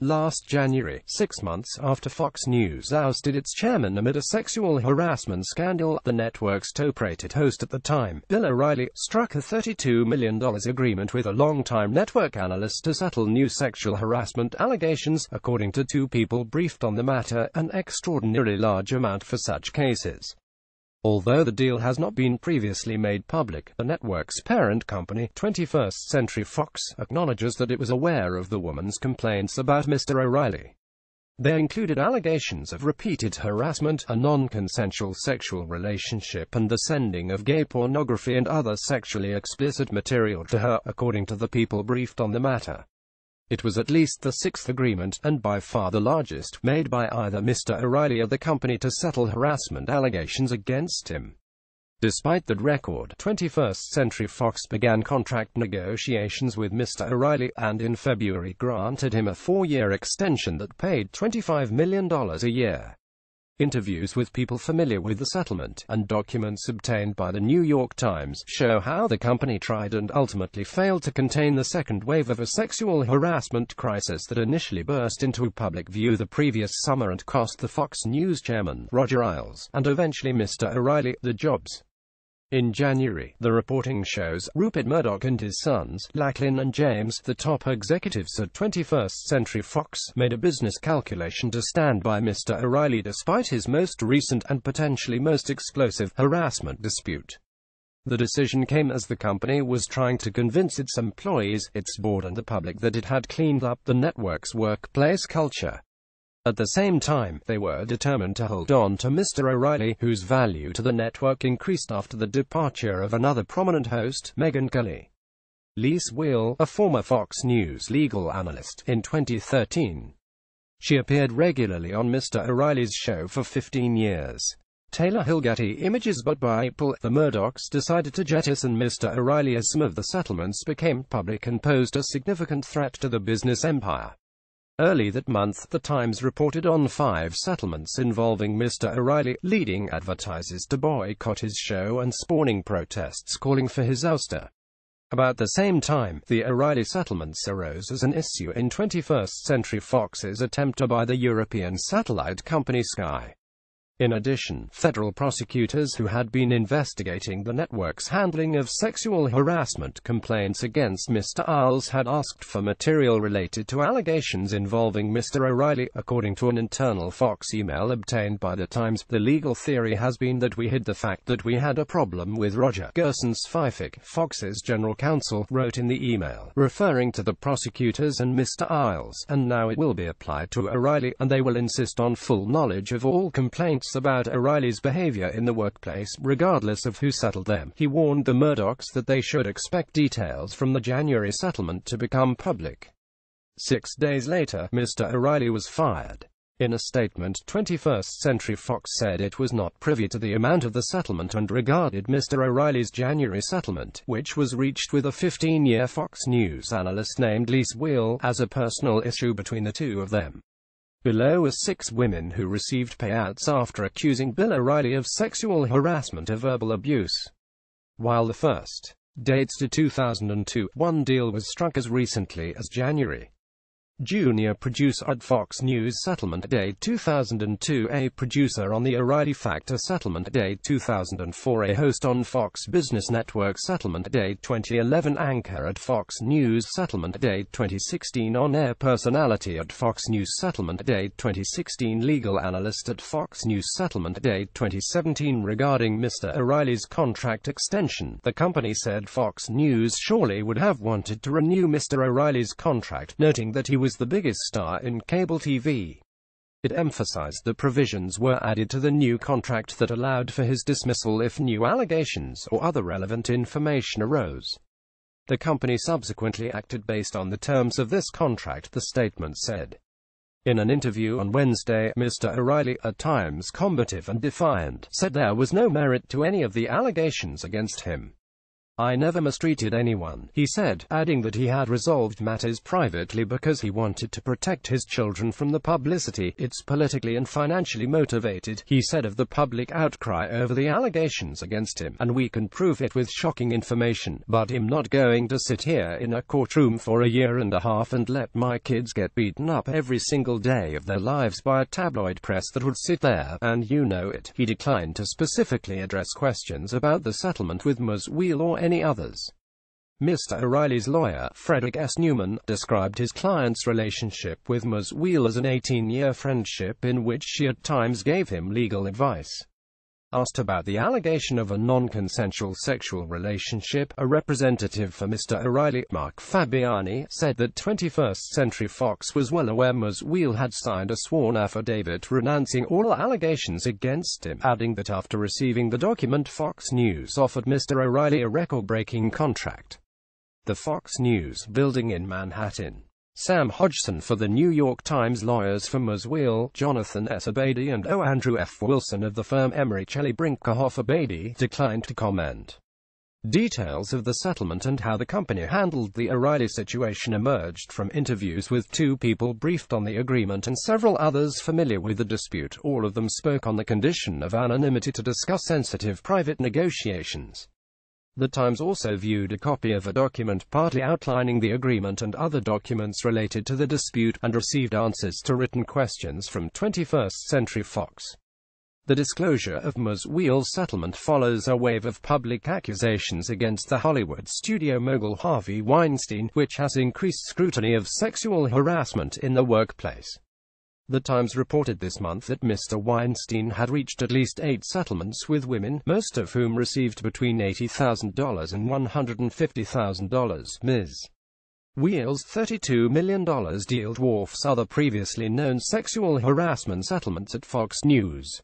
Last January, 6 months after Fox News ousted its chairman amid a sexual harassment scandal, the network's top-rated host at the time, Bill O'Reilly, struck a $32 million agreement with a longtime network analyst to settle new sexual harassment allegations, according to two people briefed on the matter, an extraordinarily large amount for such cases. Although the deal has not been previously made public, the network's parent company, 21st Century Fox, acknowledges that it was aware of the woman's complaints about Mr. O'Reilly. They included allegations of repeated harassment, a non-consensual sexual relationship, and the sending of gay pornography and other sexually explicit material to her, according to the people briefed on the matter. It was at least the sixth agreement, and by far the largest, made by either Mr. O'Reilly or the company to settle harassment allegations against him. Despite that record, 21st Century Fox began contract negotiations with Mr. O'Reilly, and in February granted him a 4-year extension that paid $25 million a year. Interviews with people familiar with the settlement, and documents obtained by the New York Times, show how the company tried and ultimately failed to contain the second wave of a sexual harassment crisis that initially burst into public view the previous summer and cost the Fox News chairman, Roger Ailes, and eventually Mr. O'Reilly, their jobs. In January, the reporting shows, Rupert Murdoch and his sons, Lachlan and James, the top executives at 21st Century Fox, made a business calculation to stand by Mr. O'Reilly despite his most recent and potentially most explosive harassment dispute. The decision came as the company was trying to convince its employees, its board and the public that it had cleaned up the network's workplace culture. At the same time, they were determined to hold on to Mr. O'Reilly, whose value to the network increased after the departure of another prominent host, Megyn Kelly. Lise Wheel, a former Fox News legal analyst, in 2013. She appeared regularly on Mr. O'Reilly's show for 15 years. Taylor Hill Getty Images. But by April, the Murdochs decided to jettison Mr. O'Reilly as some of the settlements became public and posed a significant threat to the business empire. Early that month, The Times reported on 5 settlements involving Mr. O'Reilly, leading advertisers to boycott his show and spawning protests calling for his ouster. About the same time, the O'Reilly settlements arose as an issue in 21st Century Fox's attempt to buy the European satellite company Sky. In addition, federal prosecutors who had been investigating the network's handling of sexual harassment complaints against Mr. Ailes had asked for material related to allegations involving Mr. O'Reilly, according to an internal Fox email obtained by The Times. The legal theory has been that we hid the fact that we had a problem with Roger. Gersons-Pfeiffer, Fox's general counsel, wrote in the email, referring to the prosecutors and Mr. Ailes, and now it will be applied to O'Reilly, and they will insist on full knowledge of all complaints about O'Reilly's behavior in the workplace, regardless of who settled them. He warned the Murdochs that they should expect details from the January settlement to become public. 6 days later, Mr. O'Reilly was fired. In a statement, 21st Century Fox said it was not privy to the amount of the settlement and regarded Mr. O'Reilly's January settlement, which was reached with a 15-year Fox News analyst named Lise Wheel, as a personal issue between the two of them. Below are 6 women who received payouts after accusing Bill O'Reilly of sexual harassment or verbal abuse. While the first dates to 2002, one deal was struck as recently as January. Junior producer at Fox News settlement date 2002, a producer on the O'Reilly Factor settlement date 2004, a host on Fox Business Network settlement date 2011, anchor at Fox News settlement date 2016, on-air personality at Fox News settlement date 2016, legal analyst at Fox News settlement date 2017. Regarding Mr. O'Reilly's contract extension, the company said Fox News surely would have wanted to renew Mr. O'Reilly's contract, noting that he was the biggest star in cable TV. It emphasized that provisions were added to the new contract that allowed for his dismissal if new allegations or other relevant information arose. The company subsequently acted based on the terms of this contract, the statement said. In an interview on Wednesday, Mr. O'Reilly, at times combative and defiant, said there was no merit to any of the allegations against him. "I never mistreated anyone," he said, adding that he had resolved matters privately because he wanted to protect his children from the publicity. "It's politically and financially motivated," he said of the public outcry over the allegations against him, "and we can prove it with shocking information. But I'm not going to sit here in a courtroom for a year and a half and let my kids get beaten up every single day of their lives by a tabloid press that would sit there, and you know it." He declined to specifically address questions about the settlement with Ms. Wheel or any others. Mr. O'Reilly's lawyer, Frederick S. Newman, described his client's relationship with Ms. Wheel as an 18-year friendship in which she at times gave him legal advice. Asked about the allegation of a non-consensual sexual relationship, a representative for Mr. O'Reilly, Mark Fabiani, said that 21st Century Fox was well aware Ms. Wheel had signed a sworn affidavit renouncing all allegations against him, adding that after receiving the document, Fox News offered Mr. O'Reilly a record-breaking contract. The Fox News building in Manhattan. Sam Hodgson for the New York Times. Lawyers for Ms. Wheel, Jonathan S. Abadi and O. Andrew F. Wilson of the firm Emery Shelley Brinkerhoff Abadi, declined to comment. Details of the settlement and how the company handled the O'Reilly situation emerged from interviews with two people briefed on the agreement and several others familiar with the dispute. All of them spoke on the condition of anonymity to discuss sensitive private negotiations. The Times also viewed a copy of a document partly outlining the agreement and other documents related to the dispute, and received answers to written questions from 21st Century Fox. The disclosure of Ms. Wheel's settlement follows a wave of public accusations against the Hollywood studio mogul Harvey Weinstein, which has increased scrutiny of sexual harassment in the workplace. The Times reported this month that Mr. Weinstein had reached at least 8 settlements with women, most of whom received between $80,000 and $150,000. Ms. Wheel's $32 million deal dwarfs other previously known sexual harassment settlements at Fox News.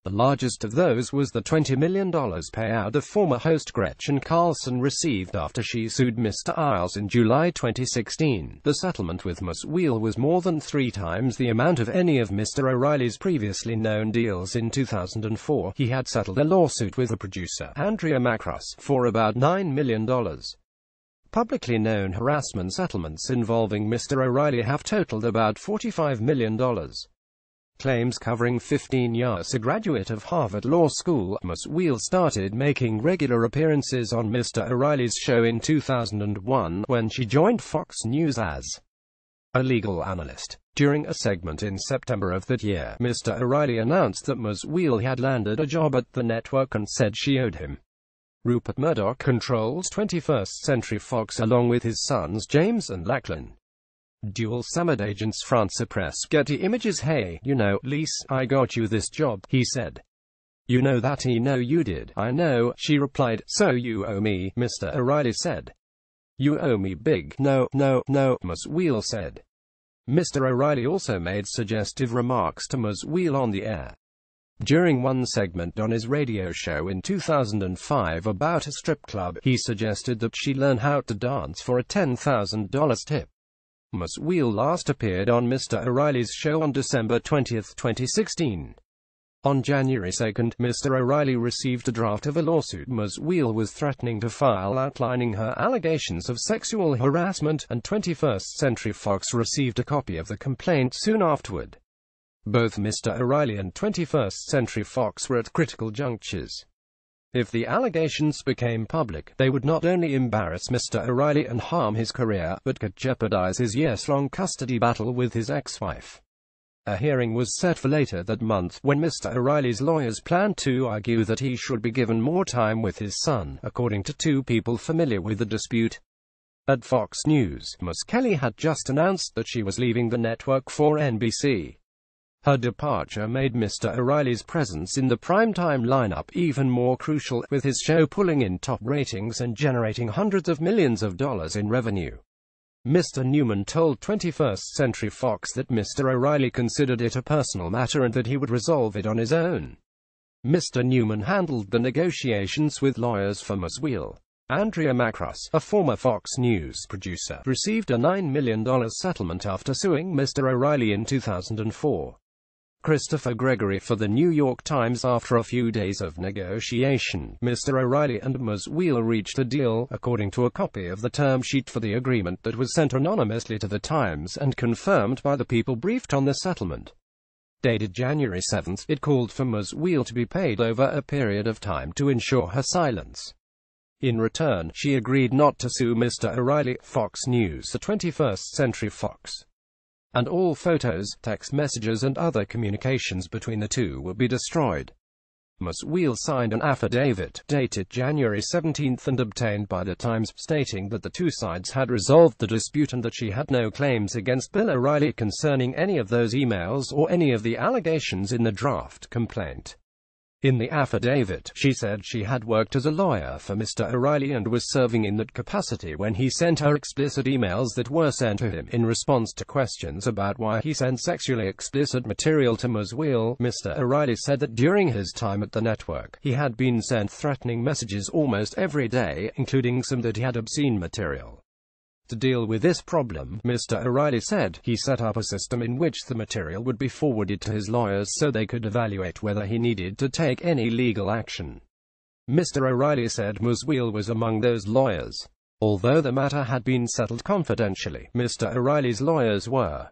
The largest of those was the $20 million payout of former host Gretchen Carlson received after she sued Mr. Isles in July 2016. The settlement with Ms. Wheel was more than 3 times the amount of any of Mr. O'Reilly's previously known deals. In 2004, he had settled a lawsuit with the producer, Andrea Macross, for about $9 million. Publicly known harassment settlements involving Mr. O'Reilly have totaled about $45 million. Claims covering 15 years. A graduate of Harvard Law School, Ms. Wheel started making regular appearances on Mr. O'Reilly's show in 2001, when she joined Fox News as a legal analyst. During a segment in September of that year, Mr. O'Reilly announced that Ms. Wheel had landed a job at the network and said she owed him. Rupert Murdoch controls 21st Century Fox along with his sons James and Lachlan. Dual summit agents. France Press. Getty Images. "Hey, you know, Lise, I got you this job," he said. "You know that?" "I know you did." "I know," she replied. "So you owe me," Mr. O'Reilly said. "You owe me big." No, Ms. Wheel said. Mr. O'Reilly also made suggestive remarks to Ms. Wheel on the air. During one segment on his radio show in 2005 about a strip club, he suggested that she learn how to dance for a $10,000 tip. Ms. Wheel last appeared on Mr. O'Reilly's show on December 20, 2016. On January 2, Mr. O'Reilly received a draft of a lawsuit Ms. Wheel was threatening to file outlining her allegations of sexual harassment, and 21st Century Fox received a copy of the complaint soon afterward. Both Mr. O'Reilly and 21st Century Fox were at critical junctures. If the allegations became public, they would not only embarrass Mr. O'Reilly and harm his career, but could jeopardize his years-long custody battle with his ex-wife. A hearing was set for later that month, when Mr. O'Reilly's lawyers planned to argue that he should be given more time with his son, according to two people familiar with the dispute. At Fox News, Ms. Kelly had just announced that she was leaving the network for NBC. Her departure made Mr. O'Reilly's presence in the primetime lineup even more crucial, with his show pulling in top ratings and generating hundreds of millions of dollars in revenue. Mr. Newman told 21st Century Fox that Mr. O'Reilly considered it a personal matter and that he would resolve it on his own. Mr. Newman handled the negotiations with lawyers for Ms. Wheel. Andrea Macross, a former Fox News producer, received a $9 million settlement after suing Mr. O'Reilly in 2004. Christopher Gregory for The New York Times. After a few days of negotiation, Mr. O'Reilly and Ms. Wheel reached a deal, according to a copy of the term sheet for the agreement that was sent anonymously to the Times and confirmed by the people briefed on the settlement. Dated January 7, it called for Ms. Wheel to be paid over a period of time to ensure her silence. In return, she agreed not to sue Mr. O'Reilly, Fox News, the 21st Century Fox, and all photos, text messages and other communications between the two will be destroyed. Ms. Wheel signed an affidavit, dated January 17 and obtained by the Times, stating that the two sides had resolved the dispute and that she had no claims against Bill O'Reilly concerning any of those emails or any of the allegations in the draft complaint. In the affidavit, she said she had worked as a lawyer for Mr. O'Reilly and was serving in that capacity when he sent her explicit emails that were sent to him in response to questions about why he sent sexually explicit material to Ms. Wheel. Mr. O'Reilly said that during his time at the network, he had been sent threatening messages almost every day, including some that he had obscene material. To deal with this problem, Mr. O'Reilly said, he set up a system in which the material would be forwarded to his lawyers so they could evaluate whether he needed to take any legal action. Mr. O'Reilly said Ms. Wheel was among those lawyers. Although the matter had been settled confidentially, Mr. O'Reilly's lawyers were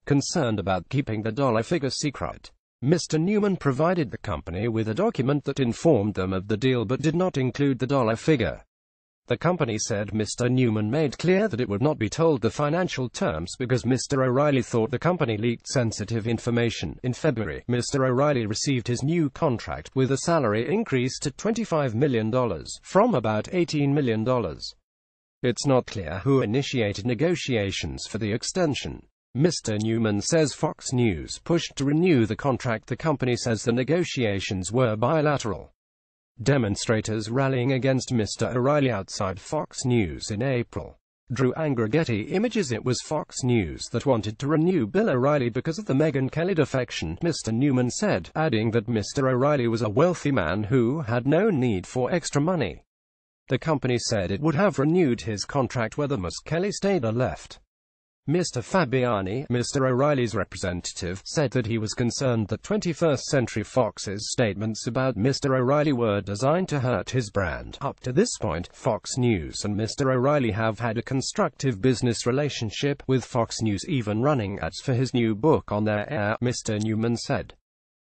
concerned about keeping the dollar figure secret. Mr. Newman provided the company with a document that informed them of the deal but did not include the dollar figure. The company said Mr. Newman made clear that it would not be told the financial terms because Mr. O'Reilly thought the company leaked sensitive information. In February, Mr. O'Reilly received his new contract with a salary increase to $25 million, from about $18 million. It's not clear who initiated negotiations for the extension. Mr. Newman says Fox News pushed to renew the contract. The company says the negotiations were bilateral. Demonstrators rallying against Mr. O'Reilly outside Fox News in April drew anger. Getty Images. It was Fox News that wanted to renew Bill O'Reilly because of the Megyn Kelly defection, Mr. Newman said, adding that Mr. O'Reilly was a wealthy man who had no need for extra money. The company said it would have renewed his contract whether Ms. Kelly stayed or left. Mr. Fabiani, Mr. O'Reilly's representative, said that he was concerned that 21st Century Fox's statements about Mr. O'Reilly were designed to hurt his brand. Up to this point, Fox News and Mr. O'Reilly have had a constructive business relationship, with Fox News even running ads for his new book on their air, Mr. Newman said.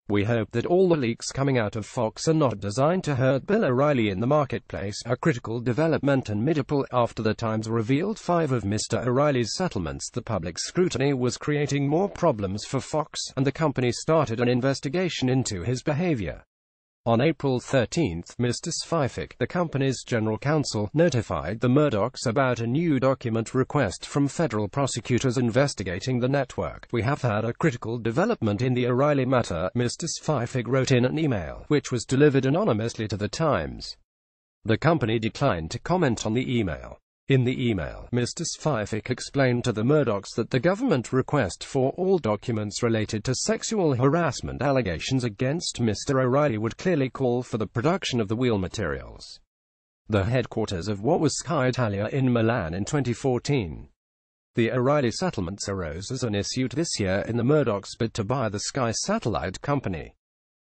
We hope that all the leaks coming out of Fox are not designed to hurt Bill O'Reilly in the marketplace, a critical development in mid-April, after the Times revealed 5 of Mr. O'Reilly's settlements. The public scrutiny was creating more problems for Fox, and the company started an investigation into his behavior. On April 13, Mr. Svific, the company's general counsel, notified the Murdochs about a new document request from federal prosecutors investigating the network. We have had a critical development in the O'Reilly matter, Mr. Svific wrote in an email, which was delivered anonymously to the Times. The company declined to comment on the email. In the email, Mr. Svific explained to the Murdochs that the government request for all documents related to sexual harassment allegations against Mr. O'Reilly would clearly call for the production of the Wheel materials, the headquarters of what was Sky Italia in Milan in 2014. The O'Reilly settlements arose as an issue this year in the Murdochs' bid to buy the Sky satellite company.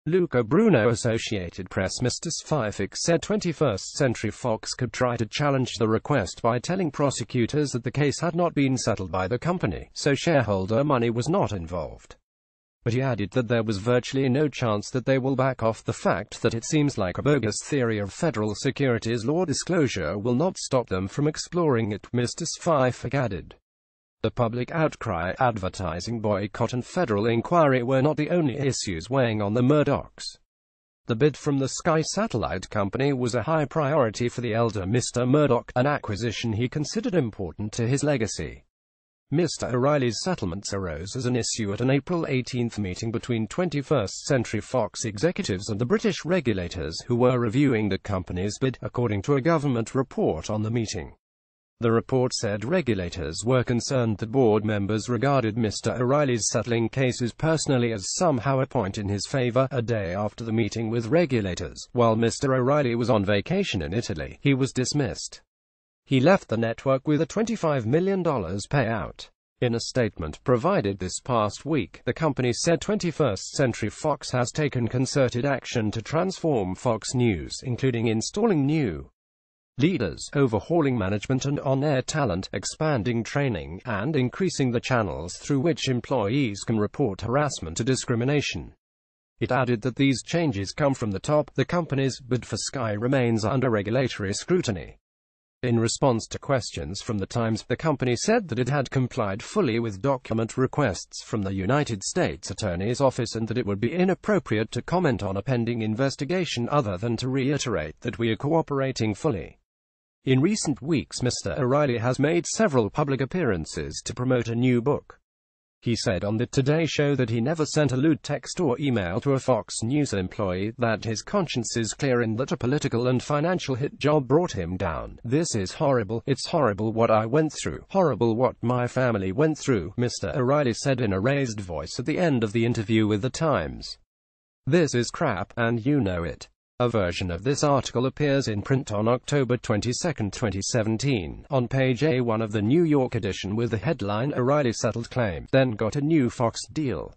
Luca Bruno, Associated Press. Mr. Svific said 21st Century Fox could try to challenge the request by telling prosecutors that the case had not been settled by the company, so shareholder money was not involved. But he added that there was virtually no chance that they will back off. The fact that it seems like a bogus theory of federal securities law disclosure will not stop them from exploring it, Mr. Svific added. The public outcry, advertising boycott and federal inquiry were not the only issues weighing on the Murdochs. The bid from the Sky satellite company was a high priority for the elder Mr. Murdoch, an acquisition he considered important to his legacy. Mr. O'Reilly's settlements arose as an issue at an April 18 meeting between 21st Century Fox executives and the British regulators who were reviewing the company's bid, according to a government report on the meeting. The report said regulators were concerned that board members regarded Mr. O'Reilly's settling cases personally as somehow a point in his favor. A day after the meeting with regulators, while Mr. O'Reilly was on vacation in Italy, he was dismissed. He left the network with a $25 million payout. In a statement provided this past week, the company said 21st Century Fox has taken concerted action to transform Fox News, including installing new leaders, overhauling management and on-air talent, expanding training, and increasing the channels through which employees can report harassment or discrimination. It added that these changes come from the top. The company's bid for Sky remains under regulatory scrutiny. In response to questions from The Times, the company said that it had complied fully with document requests from the United States Attorney's Office and that it would be inappropriate to comment on a pending investigation other than to reiterate that we are cooperating fully. In recent weeks, Mr. O'Reilly has made several public appearances to promote a new book. He said on the Today Show that he never sent a lewd text or email to a Fox News employee, that his conscience is clear and that a political and financial hit job brought him down. This is horrible. It's horrible what I went through. Horrible what my family went through, Mr. O'Reilly said in a raised voice at the end of the interview with The Times. This is crap, and you know it. A version of this article appears in print on October 22, 2017, on page A1 of the New York edition with the headline, "O'Reilly settled claim, then got a new Fox deal."